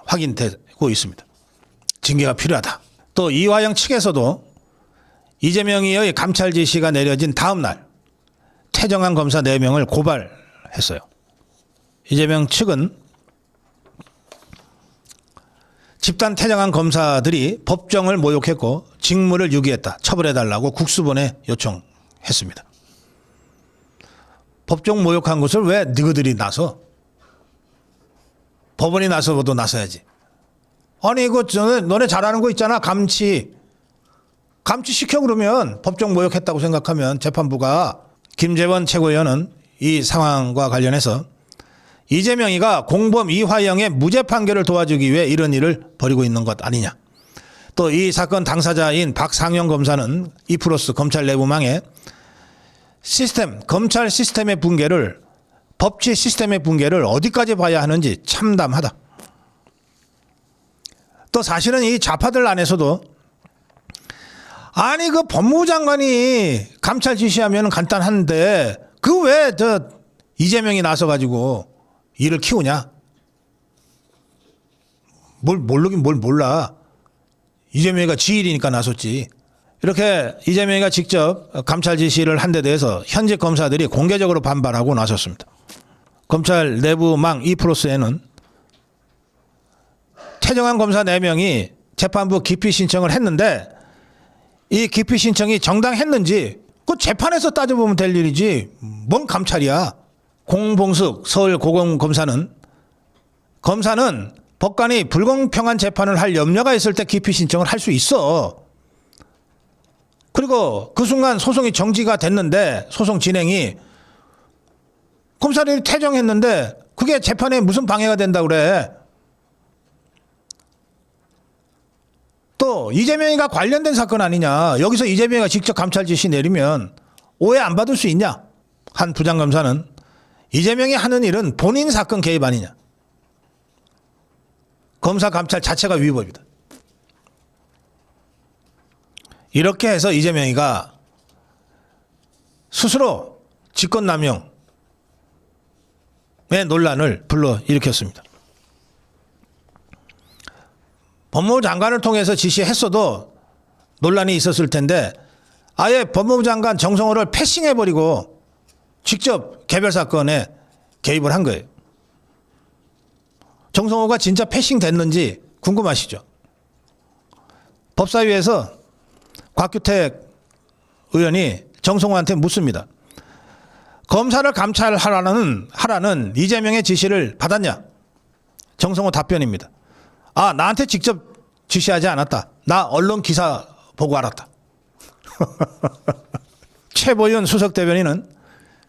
확인되고 있습니다. 징계가 필요하다. 또 이화영 측에서도 이재명의 감찰 지시가 내려진 다음 날 퇴정한 검사 4명을 고발했어요. 이재명 측은 집단 퇴정한 검사들이 법정을 모욕했고 직무를 유기했다. 처벌해달라고 국수본에 요청했습니다. 법정 모욕한 것을 왜 너희들이 나서? 법원이 나서도 나서야지. 아니 이거 너네 잘하는 거 있잖아. 감치 시켜. 그러면 법정 모욕했다고 생각하면 재판부가. 김재원 최고위원은 이 상황과 관련해서 이재명이가 공범 이화영의 무죄 판결을 도와주기 위해 이런 일을 벌이고 있는 것 아니냐. 또 이 사건 당사자인 박상영 검사는 이프로스 검찰 내부망에 검찰 시스템의 붕괴를, 법치 시스템의 붕괴를 어디까지 봐야 하는지 참담하다. 또 사실은 이 좌파들 안에서도 아니 그 법무부 장관이 감찰 지시하면 간단한데 그 왜 이재명이 나서 가지고 일을 키우냐. 뭘 모르긴 뭘 몰라. 이재명이가 지일이니까 나섰지. 이렇게 이재명이가 직접 감찰 지시를 한 데 대해서 현직 검사들이 공개적으로 반발하고 나섰습니다. 검찰 내부망 이프로스에는 퇴정한 검사 4명이 재판부 기피 신청을 했는데 이 기피 신청이 정당했는지 그 재판에서 따져보면 될 일이지 뭔 감찰이야. 공봉숙 서울고검검사는 법관이 불공평한 재판을 할 염려가 있을 때 기피 신청을 할 수 있어. 그리고 그 순간 소송이 정지가 됐는데 소송 진행이 검사들이 퇴정했는데 그게 재판에 무슨 방해가 된다고 그래. 또 이재명이가 관련된 사건 아니냐. 여기서 이재명이가 직접 감찰 지시 내리면 오해 안 받을 수 있냐. 한 부장검사는 이재명이 하는 일은 본인 사건 개입 아니냐. 검사 감찰 자체가 위법이다. 이렇게 해서 이재명이가 스스로 직권남용의 논란을 불러일으켰습니다. 법무부 장관을 통해서 지시했어도 논란이 있었을 텐데 아예 법무부 장관 정성호를 패싱해버리고 직접 개별 사건에 개입을 한 거예요. 정성호가 진짜 패싱 됐는지 궁금하시죠? 법사위에서 곽규택 의원이 정성호한테 묻습니다. 검사를 감찰하라는 이재명의 지시를 받았냐? 정성호 답변입니다. 아, 나한테 직접 지시하지 않았다. 나 언론 기사 보고 알았다. 최보윤 수석대변인은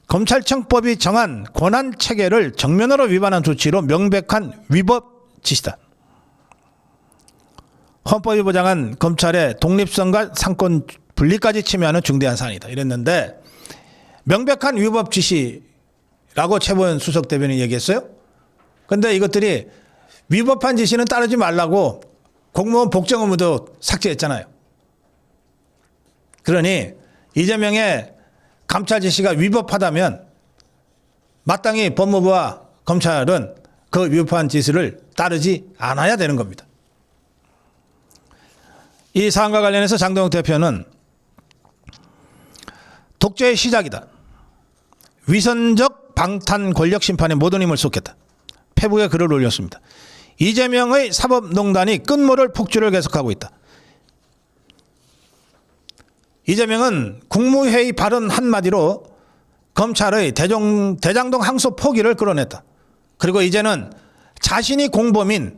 검찰청법이 정한 권한 체계를 정면으로 위반한 조치로 명백한 위법 지시다. 헌법이 보장한 검찰의 독립성과 상권 분리까지 침해하는 중대한 사안이다. 이랬는데 명백한 위법 지시 라고 최보현 수석 대변인이 얘기했어요. 근데 이것들이 위법한 지시는 따르지 말라고 공무원 복정 의무도 삭제했잖아요. 그러니 이재명의 감찰 지시가 위법하다면 마땅히 법무부와 검찰은 그 위법한 지시를 따르지 않아야 되는 겁니다. 이 사안과 관련해서 장동혁 대표는 독재의 시작이다. 위선적 방탄 권력 심판에 모든 힘을 쏟겠다. 페북에 글을 올렸습니다. 이재명의 사법농단이 끝모를 폭주를 계속하고 있다. 이재명은 국무회의 발언 한마디로 검찰의 대장동 항소 포기를 끌어냈다. 그리고 이제는 자신이 공범인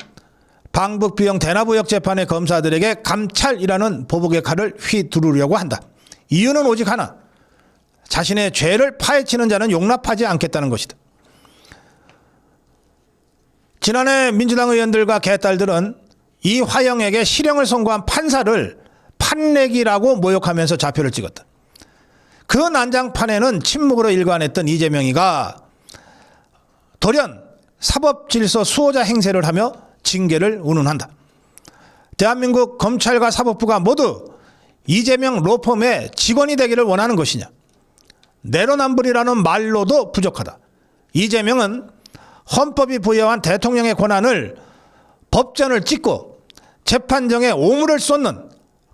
방북비영 대나무역 재판의 검사들에게 감찰이라는 보복의 칼을 휘두르려고 한다. 이유는 오직 하나. 자신의 죄를 파헤치는 자는 용납하지 않겠다는 것이다. 지난해 민주당 의원들과 개딸들은 이화영에게 실형을 선고한 판사를 판내기라고 모욕하면서 좌표를 찍었다. 그 난장판에는 침묵으로 일관했던 이재명이가 돌연 사법질서 수호자 행세를 하며 징계를 운운한다. 대한민국 검찰과 사법부가 모두 이재명 로펌의 직원이 되기를 원하는 것이냐. 내로남불이라는 말로도 부족하다. 이재명은 헌법이 부여한 대통령의 권한을 법전을 찍고 재판정에 오물을 쏟는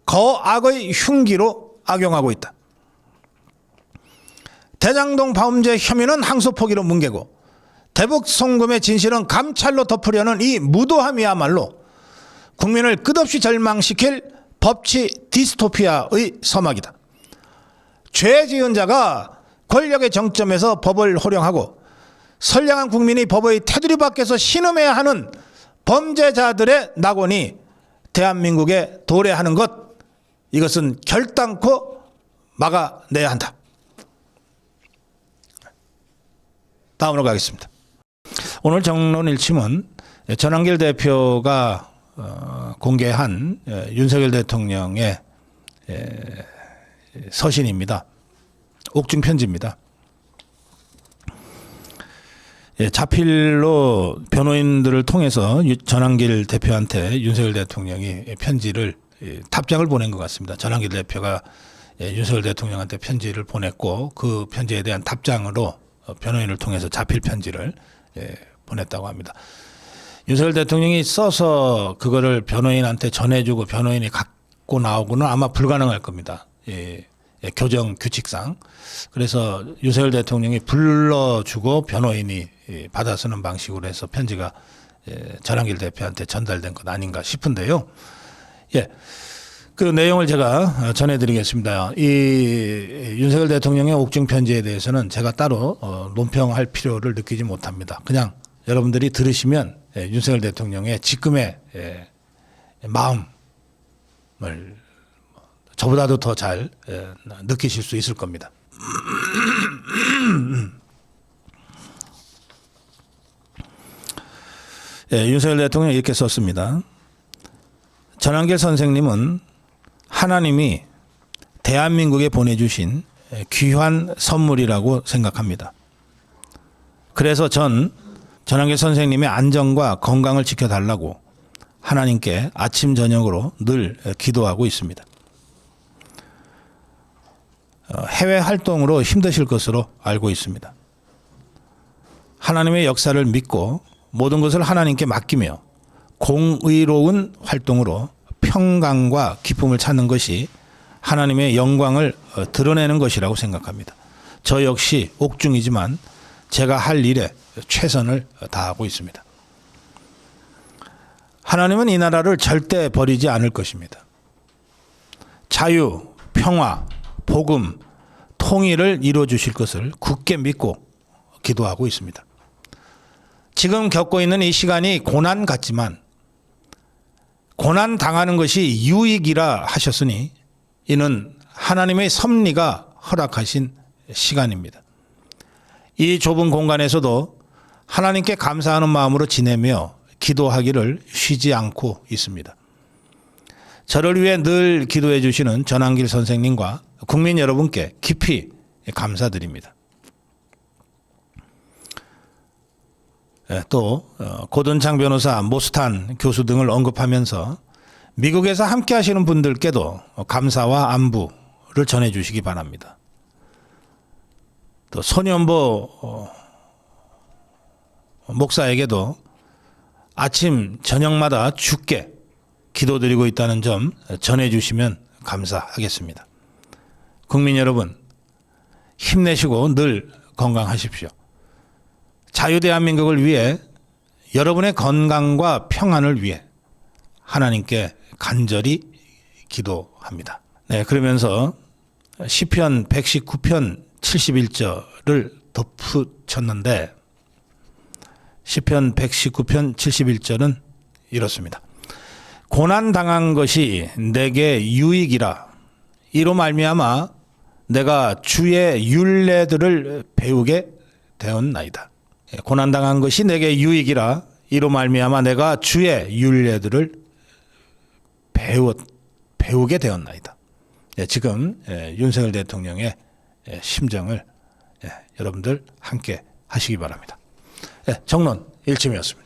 거악의 흉기로 악용하고 있다. 대장동 범죄 혐의는 항소 포기로 뭉개고 대북 송금의 진실은 감찰로 덮으려는 이 무도함이야말로 국민을 끝없이 절망시킬 법치 디스토피아의 서막이다. 죄 지은 자가 권력의 정점에서 법을 호령하고 선량한 국민이 법의 테두리 밖에서 신음해야 하는 범죄자들의 낙원이 대한민국에 도래하는 것, 이것은 결단코 막아내야 한다. 다음으로 가겠습니다. 오늘 정론 일침은 전한길 대표가 공개한 윤석열 대통령의 서신입니다. 옥중 편지입니다. 자필로 변호인들을 통해서 전한길 대표한테 윤석열 대통령이 편지를 답장을 보낸 것 같습니다. 전한길 대표가 윤석열 대통령한테 편지를 보냈고 그 편지에 대한 답장으로 변호인을 통해서 자필 편지를 보냈다고 합니다. 윤석열 대통령이 써서 그거를 변호인한테 전해주고 변호인이 갖고 나오고는 아마 불가능할 겁니다. 교정 규칙상. 그래서 윤석열 대통령이 불러주고 변호인이 받아 쓰는 방식으로 해서 편지가 전한길 대표한테 전달된 것 아닌가 싶은데요. 그 내용을 제가 전해드리겠습니다. 이 윤석열 대통령의 옥중 편지에 대해서는 제가 따로 논평할 필요를 느끼지 못합니다. 그냥 여러분들이 들으시면 윤석열 대통령의 지금의 마음을 저보다도 더 잘 느끼실 수 있을 겁니다. 윤석열 대통령이 이렇게 썼습니다. 전한길 선생님은 하나님이 대한민국에 보내주신 귀한 선물이라고 생각합니다. 그래서 전한길 선생님의 안전과 건강을 지켜달라고 하나님께 아침 저녁으로 늘 기도하고 있습니다. 해외 활동으로 힘드실 것으로 알고 있습니다. 하나님의 역사를 믿고 모든 것을 하나님께 맡기며 공의로운 활동으로 평강과 기쁨을 찾는 것이 하나님의 영광을 드러내는 것이라고 생각합니다. 저 역시 옥중이지만 제가 할 일에 최선을 다하고 있습니다. 하나님은 이 나라를 절대 버리지 않을 것입니다. 자유, 평화, 복음, 통일을 이루어 주실 것을 굳게 믿고 기도하고 있습니다. 지금 겪고 있는 이 시간이 고난 같지만 고난 당하는 것이 유익이라 하셨으니 이는 하나님의 섭리가 허락하신 시간입니다. 이 좁은 공간에서도 하나님께 감사하는 마음으로 지내며 기도하기를 쉬지 않고 있습니다. 저를 위해 늘 기도해 주시는 전한길 선생님과 국민 여러분께 깊이 감사드립니다. 또 고든창 변호사, 모스탄 교수 등을 언급하면서 미국에서 함께 하시는 분들께도 감사와 안부를 전해 주시기 바랍니다. 또 손연보 목사에게도 아침 저녁마다 주께 기도드리고 있다는 점 전해 주시면 감사하겠습니다. 국민 여러분, 힘내시고 늘 건강하십시오. 자유대한민국을 위해, 여러분의 건강과 평안을 위해 하나님께 간절히 기도합니다. 네, 그러면서 시편 119편 71절을 덧붙였는데, 시편 119편 71절은 이렇습니다. 고난 당한 것이 내게 유익이라. 이로 말미암아 내가 주의 율례들을 배우게 되었나이다. 고난 당한 것이 내게 유익이라. 이로 말미암아 내가 주의 율례들을 배우게 되었나이다. 지금 윤석열 대통령의 심정을 여러분들 함께 하시기 바랍니다. 정론 일침이었습니다.